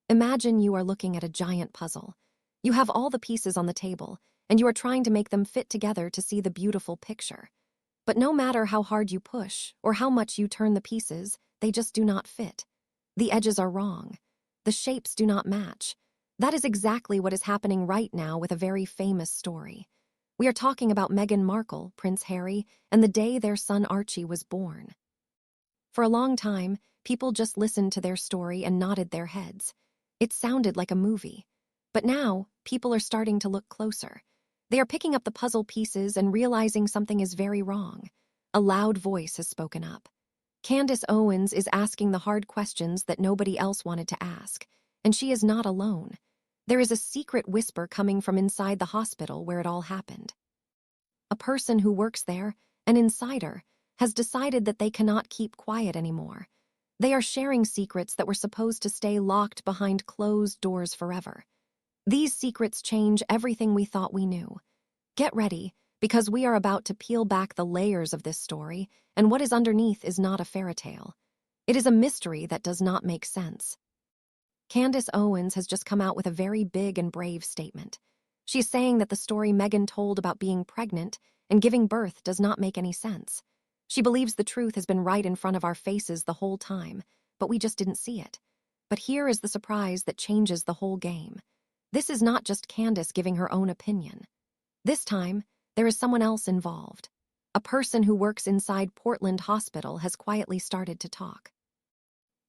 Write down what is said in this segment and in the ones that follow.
Imagine you are looking at a giant puzzle. You have all the pieces on the table, and you are trying to make them fit together to see the beautiful picture. But no matter how hard you push or how much you turn the pieces, they just do not fit. The edges are wrong. The shapes do not match. That is exactly what is happening right now with a very famous story. We are talking about Meghan Markle, Prince Harry, and the day their son Archie was born. For a long time, people just listened to their story and nodded their heads. It sounded like a movie. But now, people are starting to look closer. They are picking up the puzzle pieces and realizing something is very wrong. A loud voice has spoken up. Candace Owens is asking the hard questions that nobody else wanted to ask, and she is not alone. There is a secret whisper coming from inside the hospital where it all happened. A person who works there, an insider, has decided that they cannot keep quiet anymore. They are sharing secrets that were supposed to stay locked behind closed doors forever. These secrets change everything we thought we knew. Get ready, because we are about to peel back the layers of this story, and what is underneath is not a fairy tale. It is a mystery that does not make sense. Candace Owens has just come out with a very big and brave statement. She is saying that the story Meghan told about being pregnant and giving birth does not make any sense. She believes the truth has been right in front of our faces the whole time, but we just didn't see it. But here is the surprise that changes the whole game. This is not just Candace giving her own opinion. This time, there is someone else involved. A person who works inside Portland Hospital has quietly started to talk.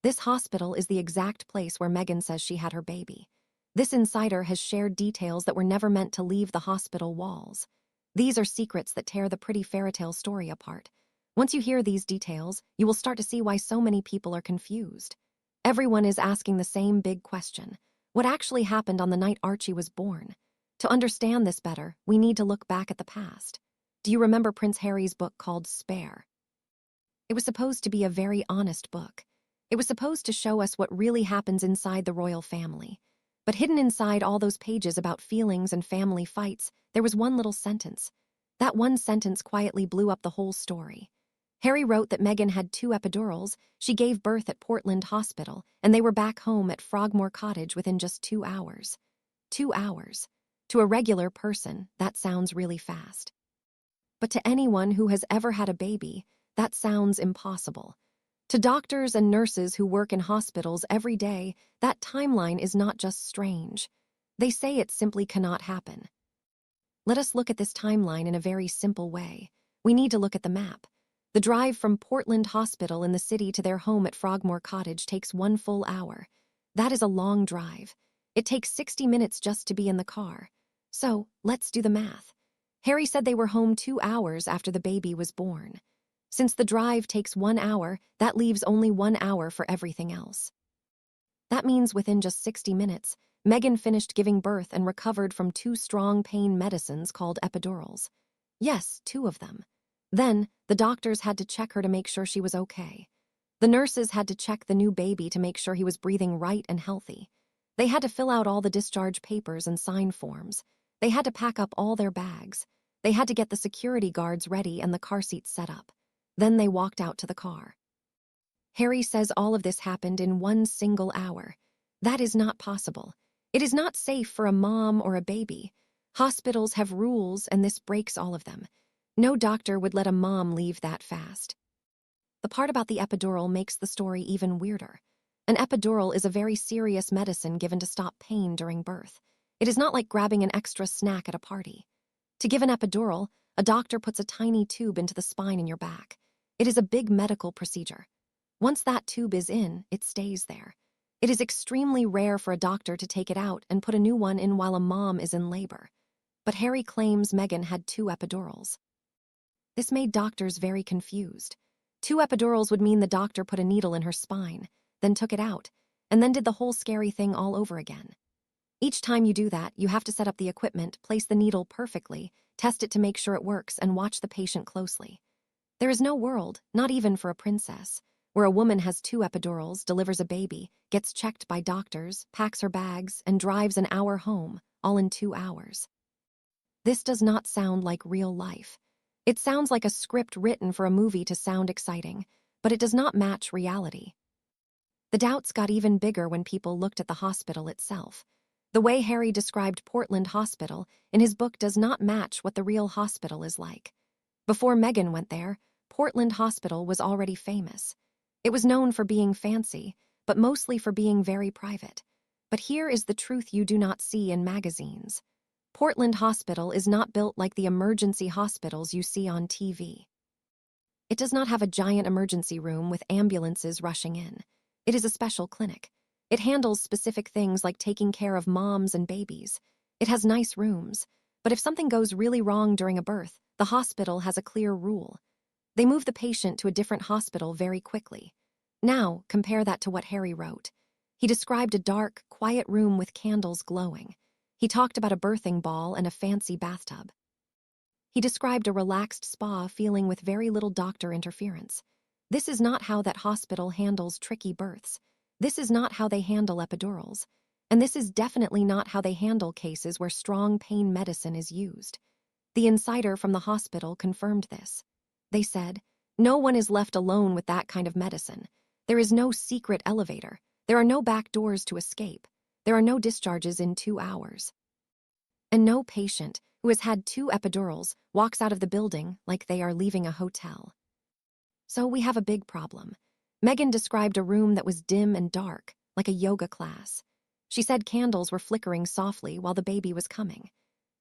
This hospital is the exact place where Meghan says she had her baby. This insider has shared details that were never meant to leave the hospital walls. These are secrets that tear the pretty fairy tale story apart. Once you hear these details, you will start to see why so many people are confused. Everyone is asking the same big question. What actually happened on the night Archie was born? To understand this better, we need to look back at the past. Do you remember Prince Harry's book called Spare? It was supposed to be a very honest book. It was supposed to show us what really happens inside the royal family. But hidden inside all those pages about feelings and family fights, there was one little sentence. That one sentence quietly blew up the whole story. Harry wrote that Meghan had 2 epidurals, she gave birth at Portland Hospital, and they were back home at Frogmore Cottage within just 2 hours. 2 hours. To a regular person, that sounds really fast. But to anyone who has ever had a baby, that sounds impossible. To doctors and nurses who work in hospitals every day, that timeline is not just strange. They say it simply cannot happen. Let us look at this timeline in a very simple way. We need to look at the map. The drive from Portland Hospital in the city to their home at Frogmore Cottage takes 1 full hour. That is a long drive. It takes 60 minutes just to be in the car. So, let's do the math. Harry said they were home 2 hours after the baby was born. Since the drive takes 1 hour, that leaves only 1 hour for everything else. That means within just 60 minutes, Meghan finished giving birth and recovered from 2 strong pain medicines called epidurals. Yes, 2 of them. Then, the doctors had to check her to make sure she was okay. The nurses had to check the new baby to make sure he was breathing right and healthy. They had to fill out all the discharge papers and sign forms. They had to pack up all their bags. They had to get the security guards ready and the car seats set up. Then they walked out to the car. Harry says all of this happened in 1 single hour. That is not possible. It is not safe for a mom or a baby. Hospitals have rules, and this breaks all of them. No doctor would let a mom leave that fast. The part about the epidural makes the story even weirder. An epidural is a very serious medicine given to stop pain during birth. It is not like grabbing an extra snack at a party. To give an epidural, a doctor puts a tiny tube into the spine in your back. It is a big medical procedure. Once that tube is in, it stays there. It is extremely rare for a doctor to take it out and put a new one in while a mom is in labor. But Harry claims Meghan had 2 epidurals. This made doctors very confused. 2 epidurals would mean the doctor put a needle in her spine, then took it out, and then did the whole scary thing all over again. Each time you do that, you have to set up the equipment, place the needle perfectly, test it to make sure it works, and watch the patient closely. There is no world, not even for a princess, where a woman has 2 epidurals, delivers a baby, gets checked by doctors, packs her bags, and drives an hour home, all in 2 hours. This does not sound like real life. It sounds like a script written for a movie to sound exciting, but it does not match reality. The doubts got even bigger when people looked at the hospital itself. The way Harry described Portland Hospital in his book does not match what the real hospital is like. Before Meghan went there, Portland Hospital was already famous. It was known for being fancy, but mostly for being very private. But here is the truth you do not see in magazines. Portland Hospital is not built like the emergency hospitals you see on TV. It does not have a giant emergency room with ambulances rushing in. It is a special clinic. It handles specific things like taking care of moms and babies. It has nice rooms. But if something goes really wrong during a birth, the hospital has a clear rule. They move the patient to a different hospital very quickly. Now, compare that to what Harry wrote. He described a dark, quiet room with candles glowing. He talked about a birthing ball and a fancy bathtub. He described a relaxed spa feeling with very little doctor interference. This is not how that hospital handles tricky births. This is not how they handle epidurals. And this is definitely not how they handle cases where strong pain medicine is used. The insider from the hospital confirmed this. They said, "No one is left alone with that kind of medicine. There is no secret elevator. There are no back doors to escape. There are no discharges in 2 hours. And no patient who has had 2 epidurals walks out of the building like they are leaving a hotel." So we have a big problem. Meghan described a room that was dim and dark, like a yoga class. She said candles were flickering softly while the baby was coming.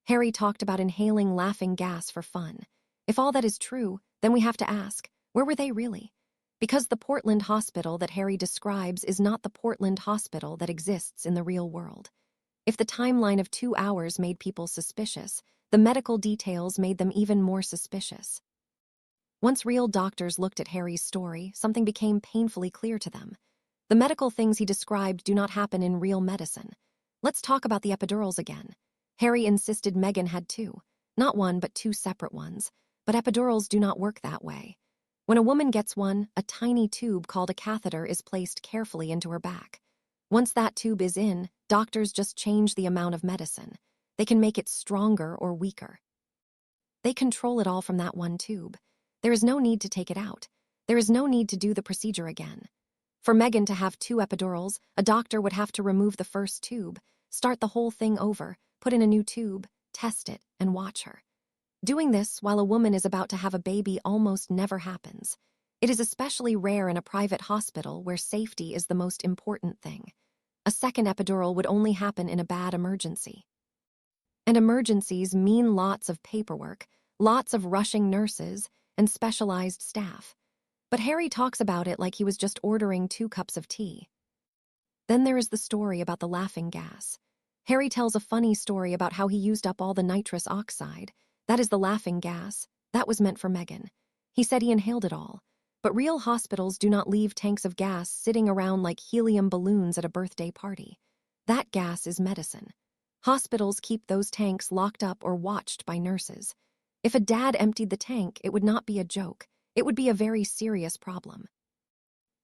Harry talked about inhaling laughing gas for fun. If all that is true, then we have to ask, where were they really? Because the Portland Hospital that Harry describes is not the Portland Hospital that exists in the real world. If the timeline of 2 hours made people suspicious, the medical details made them even more suspicious. Once real doctors looked at Harry's story, something became painfully clear to them. The medical things he described do not happen in real medicine. Let's talk about the epidurals again. Harry insisted Meghan had 2. Not 1, but 2 separate ones. But epidurals do not work that way. When a woman gets one, a tiny tube called a catheter is placed carefully into her back. Once that tube is in, doctors just change the amount of medicine. They can make it stronger or weaker. They control it all from that one tube. There is no need to take it out. There is no need to do the procedure again. For Meghan to have 2 epidurals, a doctor would have to remove the first tube, start the whole thing over, put in a new tube, test it, and watch her. Doing this while a woman is about to have a baby almost never happens. It is especially rare in a private hospital where safety is the most important thing. A second epidural would only happen in a bad emergency. And emergencies mean lots of paperwork, lots of rushing nurses, and specialized staff. But Harry talks about it like he was just ordering 2 cups of tea. Then there is the story about the laughing gas. Harry tells a funny story about how he used up all the nitrous oxide. That is the laughing gas. That was meant for Meghan. He said he inhaled it all. But real hospitals do not leave tanks of gas sitting around like helium balloons at a birthday party. That gas is medicine. Hospitals keep those tanks locked up or watched by nurses. If a dad emptied the tank, it would not be a joke. It would be a very serious problem.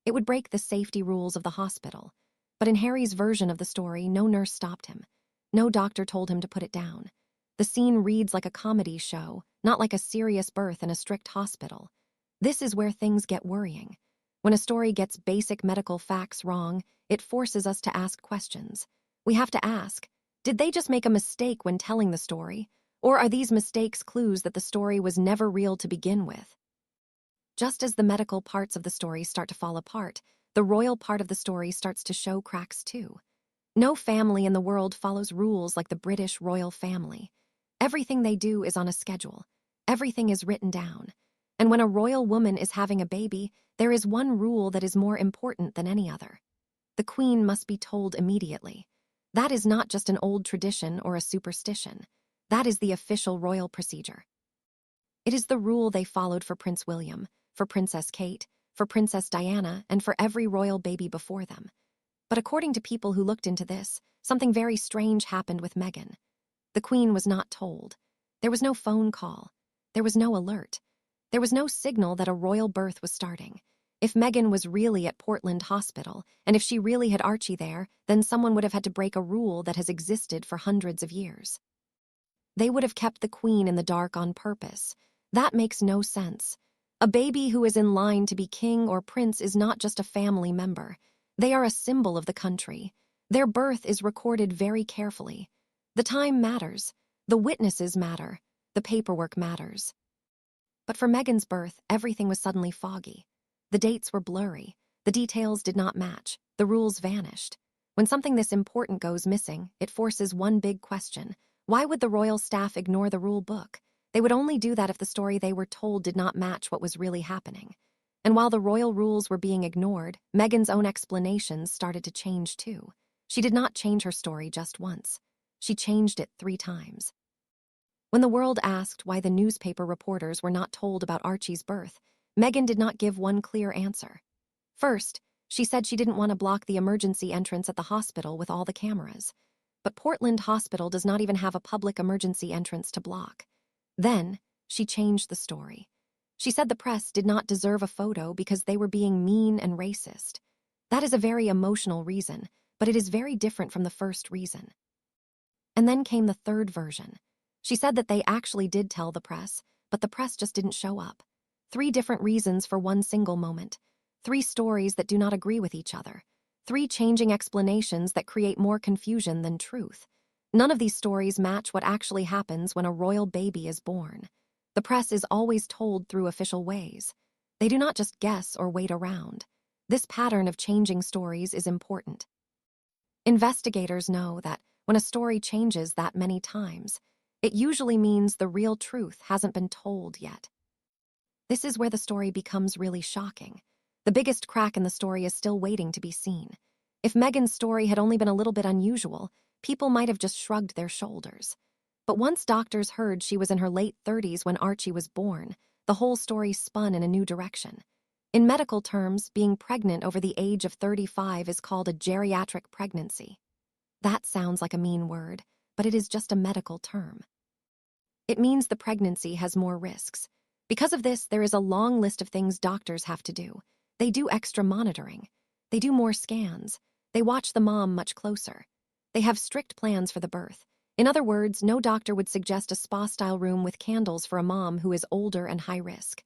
It would break the safety rules of the hospital. But in Harry's version of the story, no nurse stopped him. No doctor told him to put it down. The scene reads like a comedy show, not like a serious birth in a strict hospital. This is where things get worrying. When a story gets basic medical facts wrong, it forces us to ask questions. We have to ask, did they just make a mistake when telling the story? Or are these mistakes clues that the story was never real to begin with? Just as the medical parts of the story start to fall apart, the royal part of the story starts to show cracks too. No family in the world follows rules like the British royal family. Everything they do is on a schedule. Everything is written down. And when a royal woman is having a baby, there is one rule that is more important than any other. The queen must be told immediately. That is not just an old tradition or a superstition. That is the official royal procedure. It is the rule they followed for Prince William, for Princess Kate, for Princess Diana, and for every royal baby before them. But according to people who looked into this, something very strange happened with Meghan. The queen was not told. There was no phone call. There was no alert. There was no signal that a royal birth was starting. If Meghan was really at Portland Hospital, and if she really had Archie there, then someone would have had to break a rule that has existed for hundreds of years. They would have kept the queen in the dark on purpose. That makes no sense. A baby who is in line to be king or prince is not just a family member. They are a symbol of the country. Their birth is recorded very carefully. The time matters. The witnesses matter. The paperwork matters. But for Meghan's birth, everything was suddenly foggy. The dates were blurry. The details did not match. The rules vanished. When something this important goes missing, it forces one big question. Why would the royal staff ignore the rule book? They would only do that if the story they were told did not match what was really happening. And while the royal rules were being ignored, Meghan's own explanations started to change too. She did not change her story just once. She changed it 3 times. When the world asked why the newspaper reporters were not told about Archie's birth, Meghan did not give one clear answer. First, she said she didn't want to block the emergency entrance at the hospital with all the cameras. But Portland Hospital does not even have a public emergency entrance to block. Then, she changed the story. She said the press did not deserve a photo because they were being mean and racist. That is a very emotional reason, but it is very different from the first reason. And then came the third version. She said that they actually did tell the press, but the press just didn't show up. 3 different reasons for one single moment. 3 stories that do not agree with each other. 3 changing explanations that create more confusion than truth. None of these stories match what actually happens when a royal baby is born. The press is always told through official ways. They do not just guess or wait around. This pattern of changing stories is important. Investigators know that when a story changes that many times, it usually means the real truth hasn't been told yet. This is where the story becomes really shocking. The biggest crack in the story is still waiting to be seen. If Meghan's story had only been a little bit unusual, people might have just shrugged their shoulders. But once doctors heard she was in her late 30s when Archie was born, the whole story spun in a new direction. In medical terms, being pregnant over the age of 35 is called a geriatric pregnancy. That sounds like a mean word, but it is just a medical term. It means the pregnancy has more risks. Because of this, there is a long list of things doctors have to do. They do extra monitoring. They do more scans. They watch the mom much closer. They have strict plans for the birth. In other words, no doctor would suggest a spa-style room with candles for a mom who is older and high risk.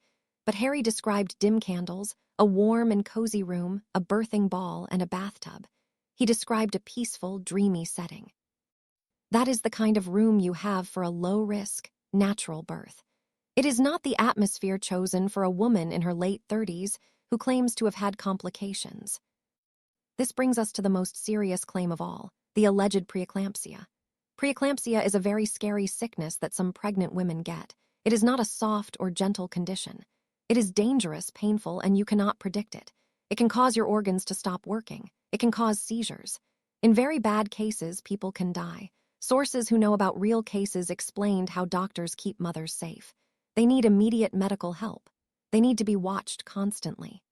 But Harry described dim candles, a warm and cozy room, a birthing ball, and a bathtub. He described a peaceful, dreamy setting. That is the kind of room you have for a low-risk, natural birth. It is not the atmosphere chosen for a woman in her late 30s who claims to have had complications. This brings us to the most serious claim of all, the alleged preeclampsia. Preeclampsia is a very scary sickness that some pregnant women get. It is not a soft or gentle condition. It is dangerous, painful, and you cannot predict it. It can cause your organs to stop working. It can cause seizures. In very bad cases, people can die. Sources who know about real cases explained how doctors keep mothers safe. They need immediate medical help. They need to be watched constantly.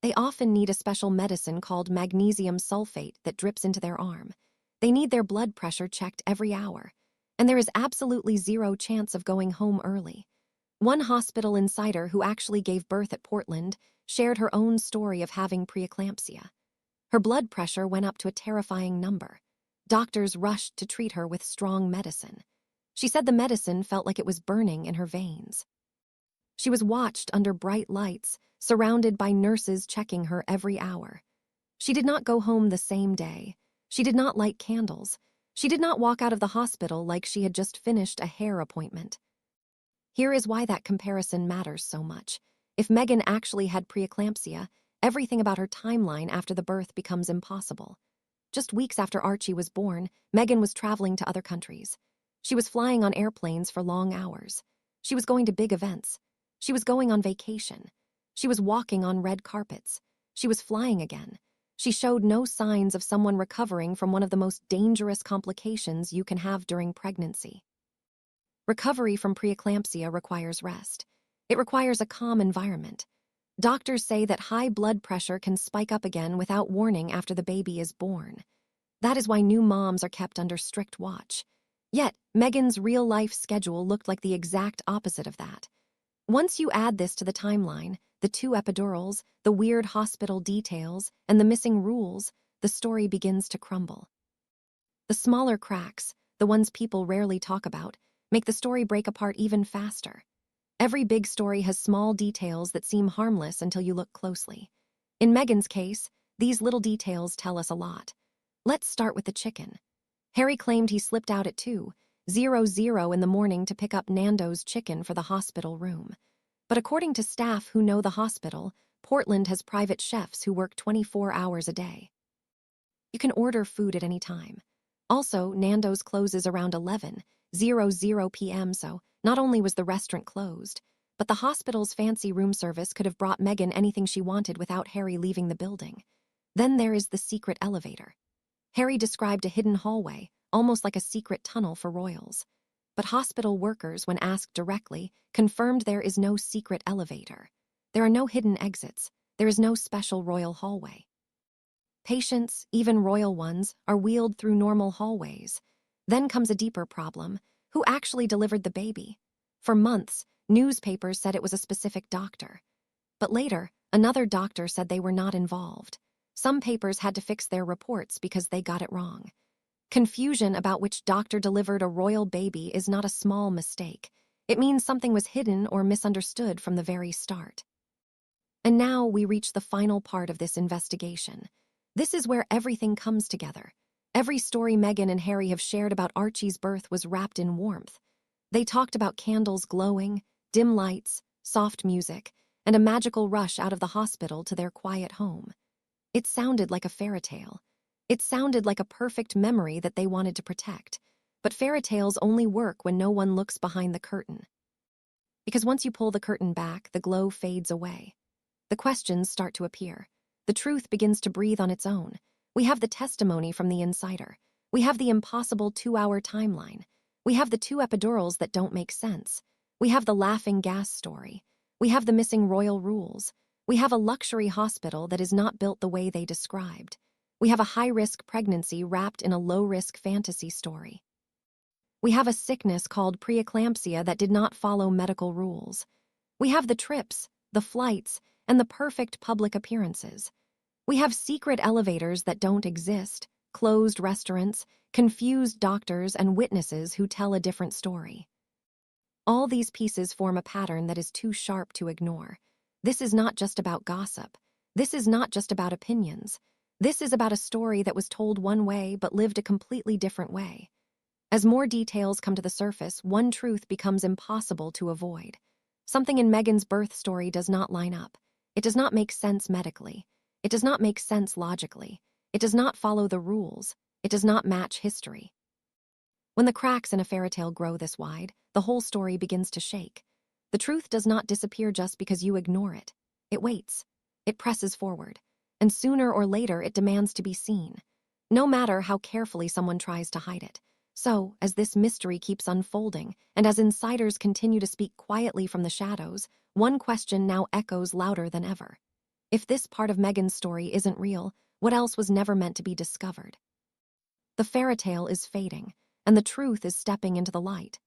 They often need a special medicine called magnesium sulfate that drips into their arm. They need their blood pressure checked every hour. And there is absolutely zero chance of going home early. One hospital insider who actually gave birth at Portland shared her own story of having preeclampsia. Her blood pressure went up to a terrifying number. Doctors rushed to treat her with strong medicine. She said the medicine felt like it was burning in her veins. She was watched under bright lights, surrounded by nurses checking her every hour. She did not go home the same day. She did not light candles. She did not walk out of the hospital like she had just finished a hair appointment. Here is why that comparison matters so much. If Meghan actually had preeclampsia, everything about her timeline after the birth becomes impossible. Just weeks after Archie was born, Meghan was traveling to other countries. She was flying on airplanes for long hours. She was going to big events. She was going on vacation. She was walking on red carpets. She was flying again. She showed no signs of someone recovering from one of the most dangerous complications you can have during pregnancy. Recovery from preeclampsia requires rest. It requires a calm environment. Doctors say that high blood pressure can spike up again without warning after the baby is born. That is why new moms are kept under strict watch. Yet, Meghan's real-life schedule looked like the exact opposite of that. Once you add this to the timeline, the 2 epidurals, the weird hospital details, and the missing rules, the story begins to crumble. The smaller cracks, the ones people rarely talk about, make the story break apart even faster. Every big story has small details that seem harmless until you look closely. In Meghan's case, These little details tell us a lot. Let's start with the chicken. Harry claimed he slipped out at 2:00 in the morning to pick up Nando's chicken for the hospital room. But according to staff who know the hospital, Portland has private chefs who work 24 hours a day. You can order food at any time. Also, Nando's closes around 11:00 p.m., so not only was the restaurant closed, but the hospital's fancy room service could have brought Meghan anything she wanted without Harry leaving the building. Then there is the secret elevator. Harry described a hidden hallway, almost like a secret tunnel for royals. But hospital workers, when asked directly, confirmed there is no secret elevator. There are no hidden exits. There is no special royal hallway. Patients, even royal ones, are wheeled through normal hallways. Then comes a deeper problem. Who actually delivered the baby? For months, newspapers said it was a specific doctor. But later, another doctor said they were not involved. Some papers had to fix their reports because they got it wrong. Confusion about which doctor delivered a royal baby is not a small mistake. It means something was hidden or misunderstood from the very start. And now we reach the final part of this investigation. This is where everything comes together. Every story Meghan and Harry have shared about Archie's birth was wrapped in warmth. They talked about candles glowing, dim lights, soft music, and a magical rush out of the hospital to their quiet home. It sounded like a fairy tale. It sounded like a perfect memory that they wanted to protect. But fairy tales only work when no one looks behind the curtain. Because once you pull the curtain back, the glow fades away. The questions start to appear. The truth begins to breathe on its own. We have the testimony from the insider. We have the impossible 2-hour timeline. We have the 2 epidurals that don't make sense. We have the laughing gas story. We have the missing royal rules. We have a luxury hospital that is not built the way they described. We have a high-risk pregnancy wrapped in a low-risk fantasy story. We have a sickness called preeclampsia that did not follow medical rules. We have the trips, the flights, and the perfect public appearances. We have secret elevators that don't exist, closed restaurants, confused doctors, and witnesses who tell a different story. All these pieces form a pattern that is too sharp to ignore. This is not just about gossip. This is not just about opinions. This is about a story that was told one way but lived a completely different way. As more details come to the surface, one truth becomes impossible to avoid. Something in Meghan's birth story does not line up. It does not make sense medically. It does not make sense logically. It does not follow the rules. It does not match history. When the cracks in a fairy tale grow this wide, the whole story begins to shake. The truth does not disappear just because you ignore it. It waits. It presses forward. And sooner or later, it demands to be seen, no matter how carefully someone tries to hide it. So, as this mystery keeps unfolding, and as insiders continue to speak quietly from the shadows, one question now echoes louder than ever. If this part of Meghan's story isn't real, what else was never meant to be discovered? The fairy tale is fading, and the truth is stepping into the light.